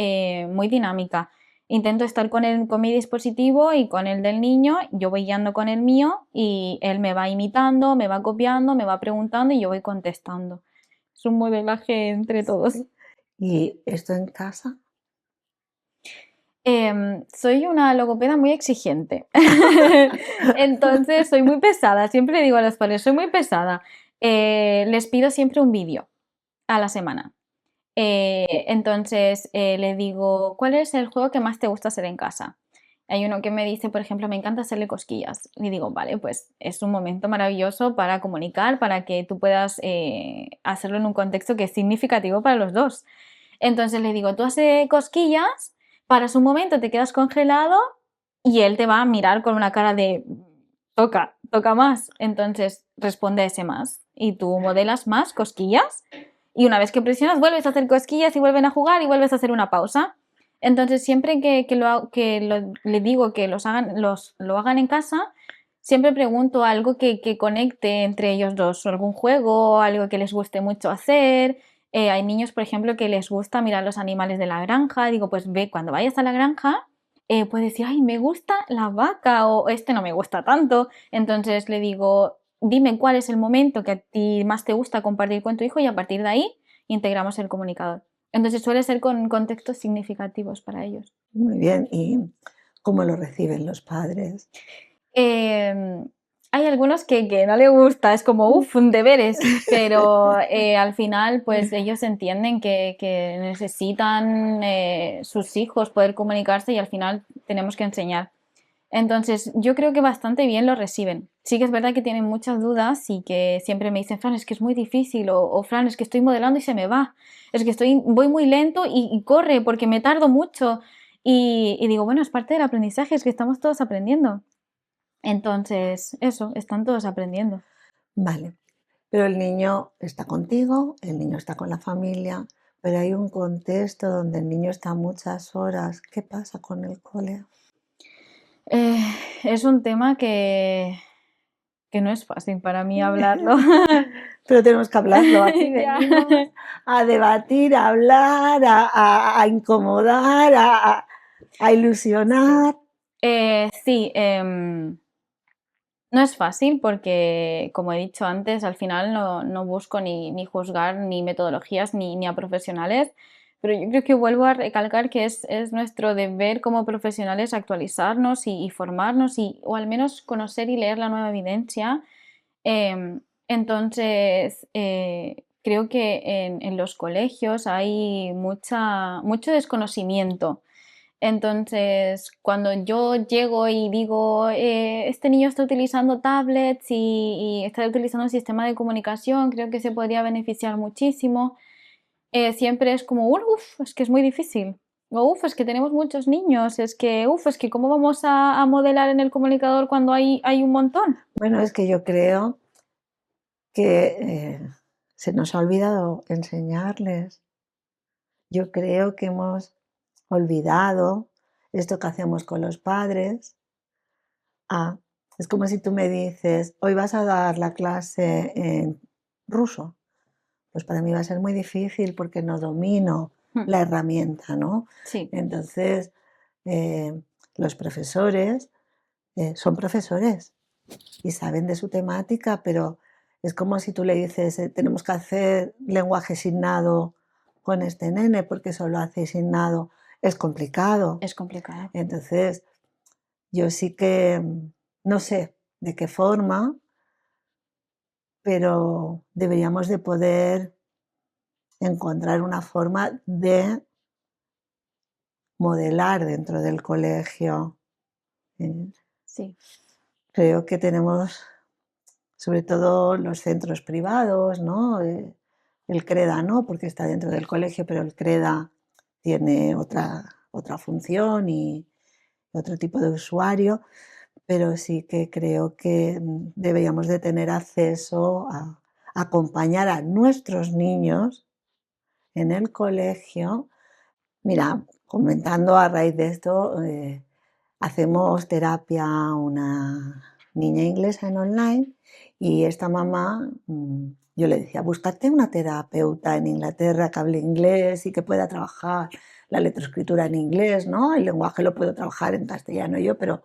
Speaker 2: muy dinámica. Intento estar con mi dispositivo y con el del niño, yo voy guiando con el mío y él me va imitando, me va copiando, me va preguntando y yo voy contestando. Es un modelaje entre todos.
Speaker 1: ¿Y esto en casa?
Speaker 2: Soy una logopeda muy exigente. Entonces soy muy pesada. Siempre le digo a los padres, soy muy pesada. Les pido siempre un vídeo a la semana. Entonces le digo, ¿cuál es el juego que más te gusta hacer en casa? Hay uno que me dice, por ejemplo, me encanta hacerle cosquillas. Y digo, vale, pues es un momento maravilloso para comunicar, para que tú puedas hacerlo en un contexto que es significativo para los dos. Entonces le digo, tú haces cosquillas, paras un momento, te quedas congelado y él te va a mirar con una cara de, toca más. Entonces responde a ese más y tú modelas más cosquillas y una vez que presionas vuelves a hacer cosquillas y vuelven a jugar y vuelves a hacer una pausa. Entonces siempre le digo que lo hagan en casa, siempre pregunto algo que conecte entre ellos dos, algún juego, algo que les guste mucho hacer. Hay niños, por ejemplo, que les gusta mirar los animales de la granja. Digo, pues ve, cuando vayas a la granja, puedes decir, ay, me gusta la vaca o este no me gusta tanto. Entonces le digo, dime cuál es el momento que a ti más te gusta compartir con tu hijo y a partir de ahí integramos el comunicador. Entonces suele ser con contextos significativos para ellos.
Speaker 1: Muy bien. ¿Y cómo lo reciben los padres?
Speaker 2: Eh, Hay algunos que no le gusta, es como, uff, deberes, pero al final pues ellos entienden que necesitan sus hijos poder comunicarse y al final tenemos que enseñar. Entonces yo creo que bastante bien lo reciben. Sí que es verdad que tienen muchas dudas y que siempre me dicen, Fran, es que es muy difícil o Fran, es que estoy modelando y se me va, es que voy muy lento y corre porque me tardo mucho. Y digo, bueno, es parte del aprendizaje, es que estamos todos aprendiendo. Entonces, eso, están todos aprendiendo.
Speaker 1: Vale. Pero el niño está contigo, el niño está con la familia, pero hay un contexto donde el niño está muchas horas. ¿Qué pasa con el cole?
Speaker 2: Eh, es un tema que no es fácil para mí hablarlo.
Speaker 1: Pero tenemos que hablarlo. Aquí
Speaker 2: Ya.
Speaker 1: venimos a debatir, a hablar, a incomodar, a ilusionar.
Speaker 2: Sí, no es fácil porque, como he dicho antes, al final no busco ni juzgar ni metodologías ni a profesionales, pero yo creo que vuelvo a recalcar que es nuestro deber como profesionales actualizarnos y formarnos o al menos conocer y leer la nueva evidencia. Entonces, creo que en los colegios hay mucho desconocimiento. Entonces, cuando yo llego y digo, este niño está utilizando tablets y está utilizando un sistema de comunicación, creo que se podría beneficiar muchísimo. Siempre es como, uff, es que es muy difícil. O uff, es que tenemos muchos niños. Es que, uff, es que ¿cómo vamos a modelar en el comunicador cuando hay un montón?
Speaker 1: Bueno, es que yo creo que se nos ha olvidado enseñarles. Yo creo que hemos olvidado esto que hacemos con los padres. Ah, es como si tú me dices, hoy vas a dar la clase en ruso. Pues para mí va a ser muy difícil porque no domino
Speaker 2: Hmm,
Speaker 1: la herramienta, ¿no?
Speaker 2: sí,
Speaker 1: Entonces, los profesores son profesores y saben de su temática, pero es como si tú le dices, tenemos que hacer lenguaje signado con este nene porque solo hace signado. Es complicado.
Speaker 2: es complicado.
Speaker 1: Entonces, yo sí que no sé de qué forma, pero deberíamos de poder encontrar una forma de modelar dentro del colegio. Eh,
Speaker 2: Sí,
Speaker 1: Creo que tenemos, sobre todo los centros privados, ¿no? El CREDA no, porque está dentro del colegio, pero el CREDA tiene otra función y otro tipo de usuario, pero sí que creo que deberíamos de tener acceso a acompañar a nuestros niños en el colegio. Mira, comentando a raíz de esto, hacemos terapia a una niña inglesa en online y esta mamá, yo le decía, búscate una terapeuta en Inglaterra que hable inglés y que pueda trabajar la letroescritura en inglés, ¿no? El lenguaje lo puedo trabajar en castellano yo, pero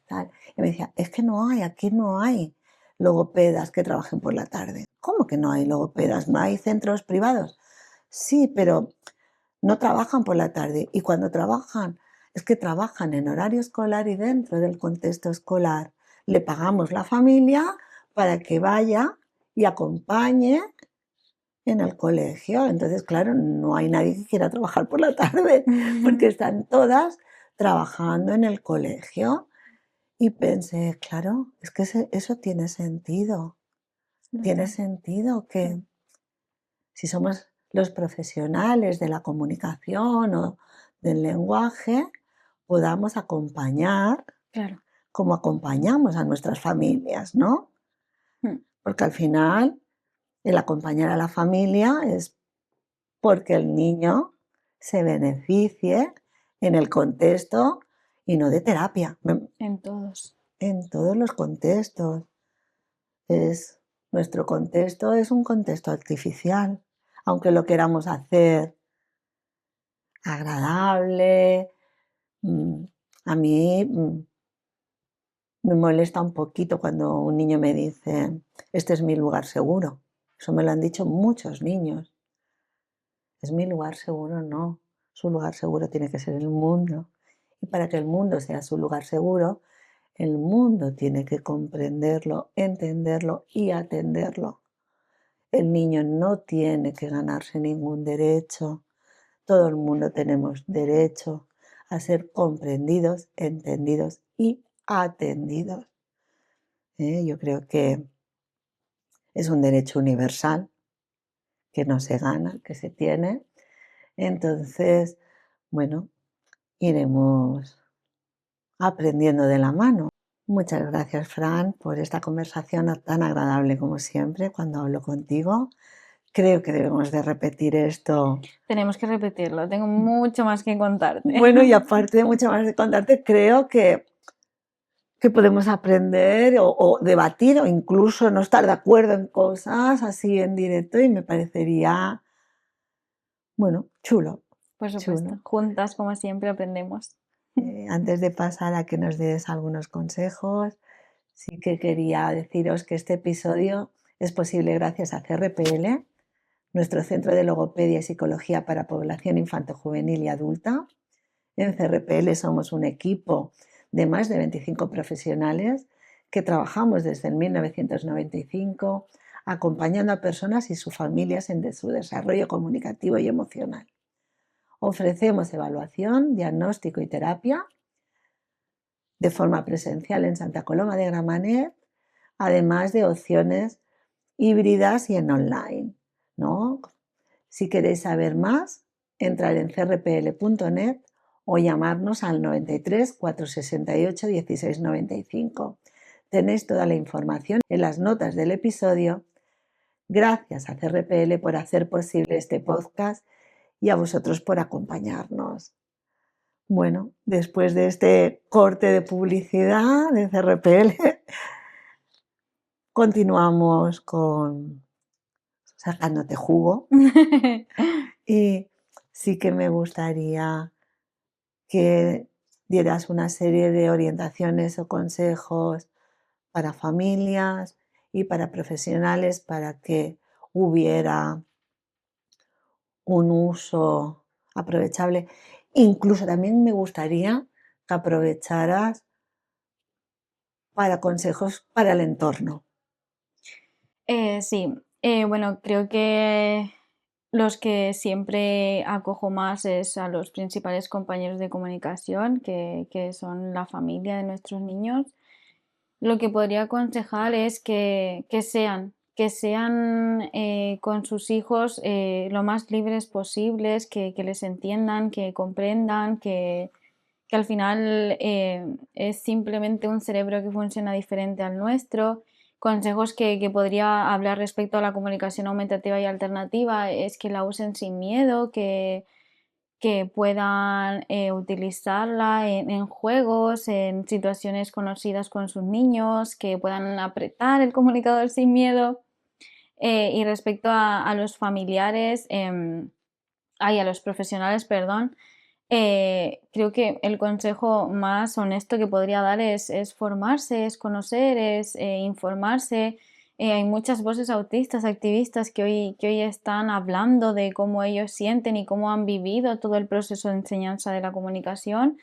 Speaker 1: tal. Y me decía, es que no hay, aquí no hay logopedas que trabajen por la tarde. ¿Cómo que no hay logopedas? ¿No hay centros privados? Sí, pero no trabajan por la tarde y cuando trabajan es que trabajan en horario escolar y dentro del contexto escolar. Le pagamos la familia para que vaya y acompañe en el colegio. Entonces, claro, no hay nadie que quiera trabajar por la tarde porque están todas trabajando en el colegio. Y pensé, claro, es que eso tiene sentido. Tiene sentido que si somos los profesionales de la comunicación o del lenguaje, podamos acompañar
Speaker 2: Claro.
Speaker 1: como acompañamos a nuestras familias, ¿no?
Speaker 2: Mm.
Speaker 1: Porque al final el acompañar a la familia es porque el niño se beneficie en el contexto y no de terapia,
Speaker 2: En todos.
Speaker 1: en todos los contextos. Nuestro contexto es un contexto artificial, aunque lo queramos hacer agradable. mm, A mí me molesta un poquito cuando un niño me dice, este es mi lugar seguro. Eso me lo han dicho muchos niños. Es mi lugar seguro, no. Su lugar seguro tiene que ser el mundo. Y para que el mundo sea su lugar seguro, el mundo tiene que comprenderlo, entenderlo y atenderlo. El niño no tiene que ganarse ningún derecho. Todo el mundo tenemos derecho a ser comprendidos, entendidos y atendidos. Yo creo que es un derecho universal que no se gana, que se tiene. Entonces, bueno, iremos aprendiendo de la mano. Muchas gracias, Fran, por esta conversación tan agradable como siempre cuando hablo contigo. Creo que debemos de repetir esto.
Speaker 2: Tenemos que repetirlo, tengo mucho más que contarte.
Speaker 1: Bueno, y aparte de mucho más de contarte, creo que podemos aprender o debatir o incluso no estar de acuerdo en cosas así en directo y me parecería, bueno, chulo,
Speaker 2: Por supuesto,
Speaker 1: chulo.
Speaker 2: juntas como siempre aprendemos.
Speaker 1: Antes de pasar a que nos des algunos consejos, sí que quería deciros que este episodio es posible gracias a CRPL, nuestro Centro de Logopedia y Psicología para Población Infanto-Juvenil y Adulta. En CRPL somos un equipo de más de 25 profesionales que trabajamos desde el 1995 acompañando a personas y sus familias en su desarrollo comunicativo y emocional. Ofrecemos evaluación, diagnóstico y terapia de forma presencial en Santa Coloma de Gramenet, además de opciones híbridas y en online, ¿no? Si queréis saber más, entrar en crpl.net o llamarnos al 93 468 16 95. Tenéis toda la información en las notas del episodio. Gracias a CRPL por hacer posible este podcast y a vosotros por acompañarnos. Bueno, después de este corte de publicidad de CRPL, continuamos con sacándote jugo y sí que me gustaría que dieras una serie de orientaciones o consejos para familias y para profesionales para que hubiera un uso aprovechable. Incluso también me gustaría que aprovecharas para consejos para el entorno.
Speaker 2: Sí, bueno, creo que los que siempre acojo más es a los principales compañeros de comunicación, que son la familia de nuestros niños. Lo que podría aconsejar es que que sean con sus hijos lo más libres posibles, que les entiendan, que comprendan, que al final es simplemente un cerebro que funciona diferente al nuestro. Consejos que podría hablar respecto a la comunicación aumentativa y alternativa es que la usen sin miedo, que puedan utilizarla en juegos, en situaciones conocidas con sus niños, que puedan apretar el comunicador sin miedo. Y respecto a los familiares, a los profesionales, perdón, creo que el consejo más honesto que podría dar es formarse, es conocer, es informarse. Hay muchas voces autistas, activistas que hoy están hablando de cómo ellos sienten y cómo han vivido todo el proceso de enseñanza de la comunicación.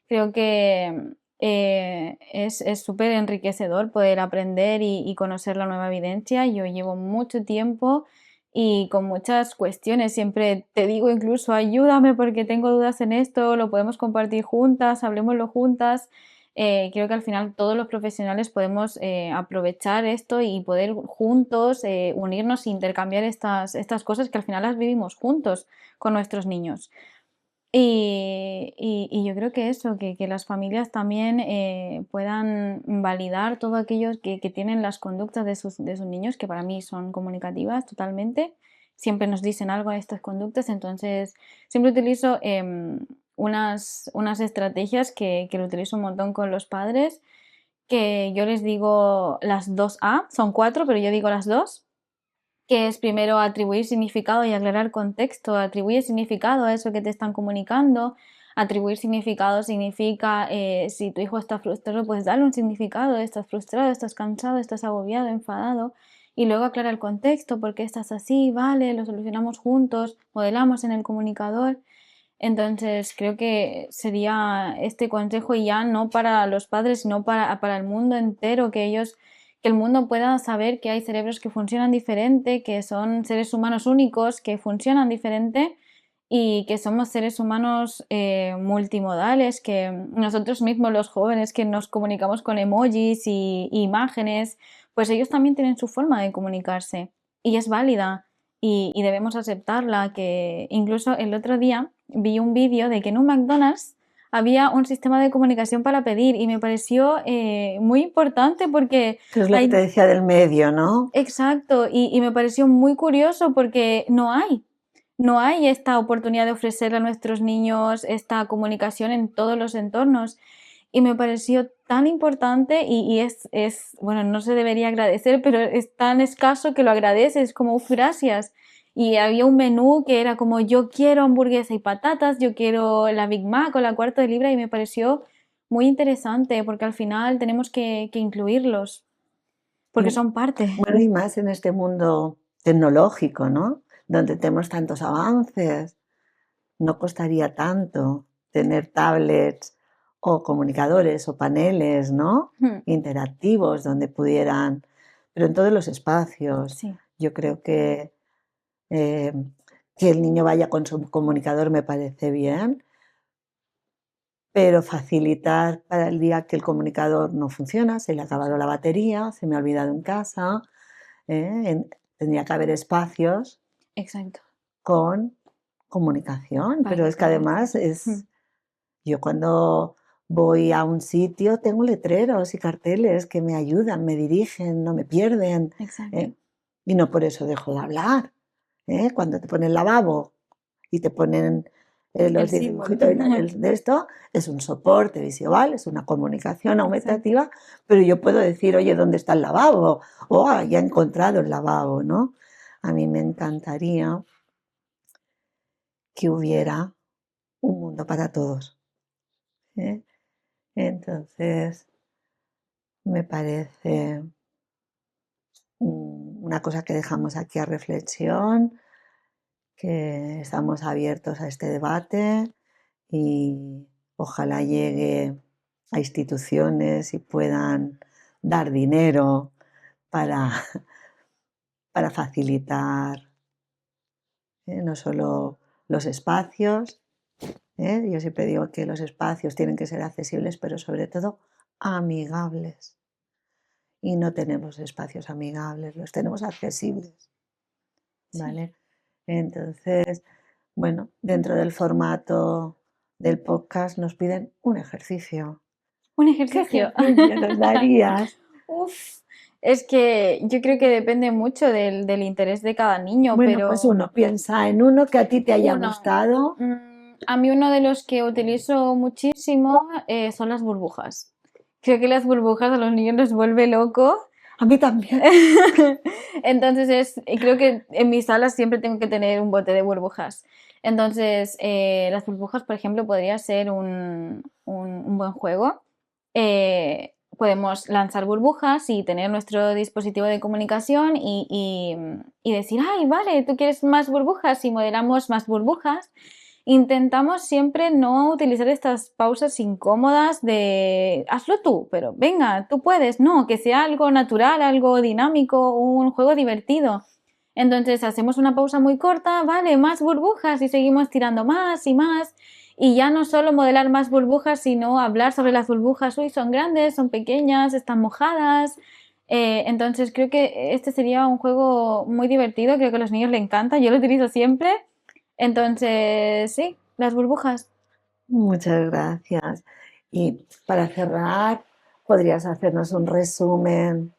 Speaker 2: Creo que es súper enriquecedor poder aprender y conocer la nueva evidencia. Yo llevo mucho tiempo y con muchas cuestiones. Siempre te digo incluso ayúdame porque tengo dudas en esto, lo podemos compartir juntas, hablemoslo juntas. Creo que al final todos los profesionales podemos aprovechar esto y poder juntos unirnos e intercambiar estas cosas que al final las vivimos juntos con nuestros niños. Y yo creo que eso, que las familias también puedan validar todo aquellos que tienen las conductas de sus niños, que para mí son comunicativas totalmente. Siempre nos dicen algo de estas conductas, entonces siempre utilizo unas estrategias que lo utilizo un montón con los padres, que yo les digo las 2A, son 4, pero yo digo las 2, que es primero atribuir significado y aclarar contexto. Atribuye significado a eso que te están comunicando. Atribuir significado significa si tu hijo está frustrado, pues darle un significado. Estás frustrado, estás cansado, estás agobiado, enfadado. Y luego aclara el contexto, por qué estás así, vale, lo solucionamos juntos, modelamos en el comunicador. Entonces creo que sería este consejo y ya no para los padres, sino para el mundo entero, que el mundo pueda saber que hay cerebros que funcionan diferente, que son seres humanos únicos, que funcionan diferente y que somos seres humanos multimodales, que nosotros mismos los jóvenes que nos comunicamos con emojis y imágenes, pues ellos también tienen su forma de comunicarse y es válida y debemos aceptarla, que incluso el otro día vi un vídeo de que en un McDonald's había un sistema de comunicación para pedir y me pareció muy importante porque
Speaker 1: Que es lo que te
Speaker 2: hay...
Speaker 1: decía del medio, ¿no?
Speaker 2: Exacto, y me pareció muy curioso porque no hay esta oportunidad de ofrecer a nuestros niños esta comunicación en todos los entornos. Y me pareció tan importante y bueno, no se debería agradecer, pero es tan escaso que lo agradeces, como, "Uf, gracias". Y había un menú que era como, yo quiero hamburguesa y patatas, yo quiero la Big Mac o la cuarto de libra, y me pareció muy interesante porque al final tenemos que incluirlos, porque
Speaker 1: Y,
Speaker 2: son parte.
Speaker 1: bueno, y más en este mundo tecnológico, ¿no? Donde tenemos tantos avances, no costaría tanto tener tablets o comunicadores o paneles, ¿no? Interactivos donde pudieran, pero en todos los espacios.
Speaker 2: Sí,
Speaker 1: Yo creo eh, que el niño vaya con su comunicador me parece bien, pero facilitar para el día que el comunicador no funciona, se le ha acabado la batería, se me ha olvidado en casa, tendría que haber espacios
Speaker 2: exacto.
Speaker 1: con comunicación,
Speaker 2: Para
Speaker 1: pero
Speaker 2: que
Speaker 1: es que
Speaker 2: puedas.
Speaker 1: además yo cuando voy a un sitio tengo letreros y carteles que me ayudan, me dirigen, no me pierden,
Speaker 2: Exacto.
Speaker 1: ¿eh? Y no por eso dejo de hablar, ¿eh? Cuando te ponen lavabo y te ponen
Speaker 2: El
Speaker 1: los
Speaker 2: símbolo.
Speaker 1: dibujitos de esto, es un soporte visual, es una comunicación
Speaker 2: Exacto.
Speaker 1: aumentativa, pero yo puedo decir, oye, ¿dónde está el lavabo? O ya he encontrado el lavabo, ¿no? A mí me encantaría que hubiera un mundo para todos, ¿eh? Entonces, me parece una cosa que dejamos aquí a reflexión, que estamos abiertos a este debate y ojalá llegue a instituciones y puedan dar dinero para, para facilitar no solo los espacios. Yo siempre digo que los espacios tienen que ser accesibles, pero sobre todo amigables. y no tenemos espacios amigables, los tenemos accesibles,
Speaker 2: Sí.
Speaker 1: ¿vale? Entonces, bueno, dentro del formato del podcast nos piden un ejercicio.
Speaker 2: Un
Speaker 1: ¿Qué
Speaker 2: ejercicio.
Speaker 1: ejercicio nos darías?
Speaker 2: Uf, es que yo creo que depende mucho del interés de cada niño,
Speaker 1: Bueno, pues
Speaker 2: pero
Speaker 1: uno, piensa en uno que a ti te haya
Speaker 2: uno,
Speaker 1: gustado.
Speaker 2: a mí uno de los que utilizo muchísimo son las burbujas. Creo que las burbujas a los niños les vuelve loco.
Speaker 1: A mí también.
Speaker 2: Entonces creo que en mis salas siempre tengo que tener un bote de burbujas. Entonces, las burbujas, por ejemplo, podría ser un buen juego. Podemos lanzar burbujas y tener nuestro dispositivo de comunicación y decir, ay, vale, tú quieres más burbujas y modelamos más burbujas. Intentamos siempre no utilizar estas pausas incómodas de hazlo tú, pero venga, tú puedes. No, que sea algo natural, algo dinámico, un juego divertido. Entonces hacemos una pausa muy corta, vale, más burbujas y seguimos tirando más y más. Y ya no solo modelar más burbujas, sino hablar sobre las burbujas. Uy, son grandes, son pequeñas, están mojadas. Entonces creo que este sería un juego muy divertido, creo que a los niños les encanta, yo lo utilizo siempre. Entonces, sí, las burbujas.
Speaker 1: Muchas gracias. Y para cerrar, ¿podrías hacernos un resumen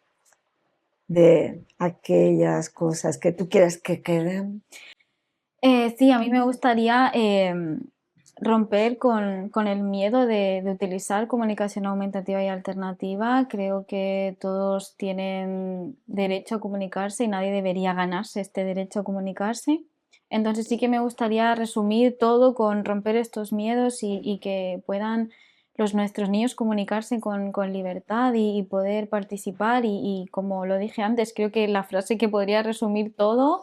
Speaker 1: de aquellas cosas que tú quieres que queden?
Speaker 2: Sí, a mí me gustaría romper con el miedo de utilizar comunicación aumentativa y alternativa. Creo que todos tienen derecho a comunicarse y nadie debería ganarse este derecho a comunicarse. Entonces sí que me gustaría resumir todo con romper estos miedos y que puedan nuestros niños comunicarse con libertad y poder participar. Y como lo dije antes, creo que la frase que podría resumir todo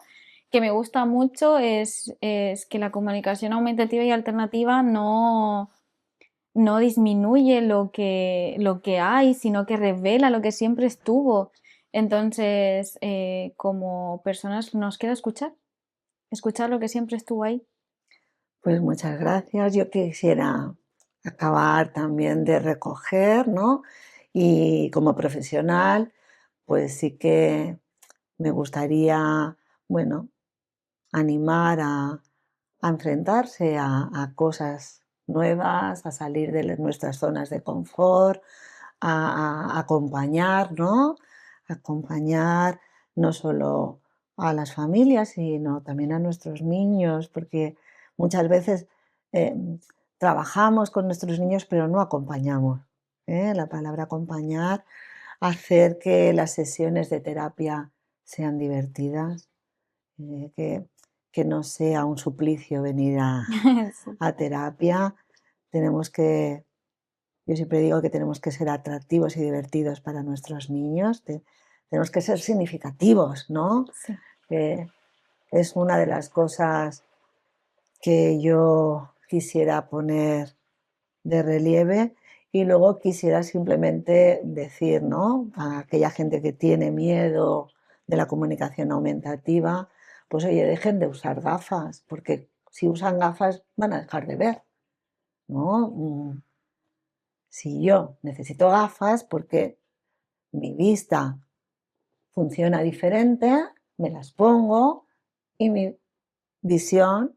Speaker 2: que me gusta mucho es que la comunicación aumentativa y alternativa no disminuye lo que hay, sino que revela lo que siempre estuvo. Entonces, como personas nos queda escuchar lo que siempre estuvo ahí.
Speaker 1: Pues muchas gracias. Yo quisiera acabar también de recoger, ¿no? Y como profesional, pues sí que me gustaría, bueno, animar a enfrentarse a cosas nuevas, a salir de nuestras zonas de confort, a acompañar, ¿no? Acompañar no solo a las familias, sino también a nuestros niños, porque muchas veces eh, trabajamos con nuestros niños, pero no acompañamos. ¿Eh? La palabra acompañar, hacer que las sesiones de terapia sean divertidas, eh, que, que no sea un suplicio venir
Speaker 2: Sí.
Speaker 1: a terapia. Tenemos que, yo siempre digo que tenemos que ser atractivos y divertidos para nuestros niños. Tenemos que ser significativos, ¿no?
Speaker 2: Sí.
Speaker 1: Que es una de las cosas que yo quisiera poner de relieve y luego quisiera simplemente decir, ¿no? A aquella gente que tiene miedo de la comunicación aumentativa, pues oye, dejen de usar gafas, porque si usan gafas van a dejar de ver, ¿no? Si yo necesito gafas porque mi vista funciona diferente, me las pongo y mi visión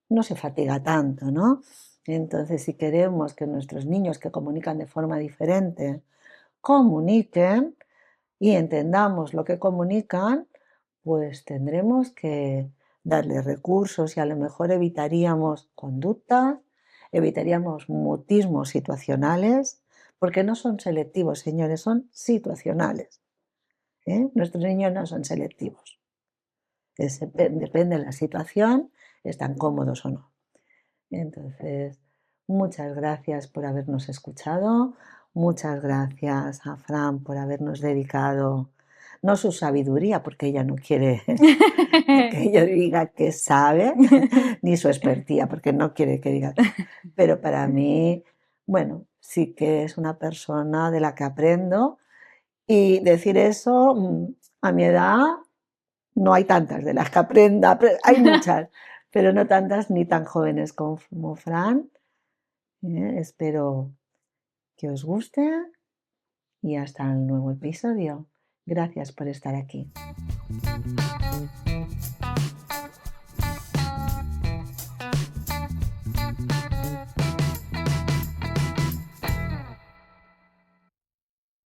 Speaker 1: no se fatiga tanto, ¿no? Entonces, si queremos que nuestros niños que comunican de forma diferente comuniquen y entendamos lo que comunican, pues tendremos que darles recursos y a lo mejor evitaríamos conductas, evitaríamos mutismos situacionales, porque no son selectivos, señores, son situacionales. ¿Eh? Nuestros niños no son selectivos. Depende de la situación, están cómodos o no. Entonces, muchas gracias por habernos escuchado, muchas gracias a Fran por habernos dedicado, no su sabiduría, porque ella no quiere que yo diga que sabe, ni su expertía, porque no quiere que diga, pero para mí, bueno, sí que es una persona de la que aprendo y decir eso, a mi edad no hay tantas de las que aprenda, hay muchas, pero no tantas ni tan jóvenes como Fran. Espero que os guste y hasta el nuevo episodio. Gracias por estar aquí.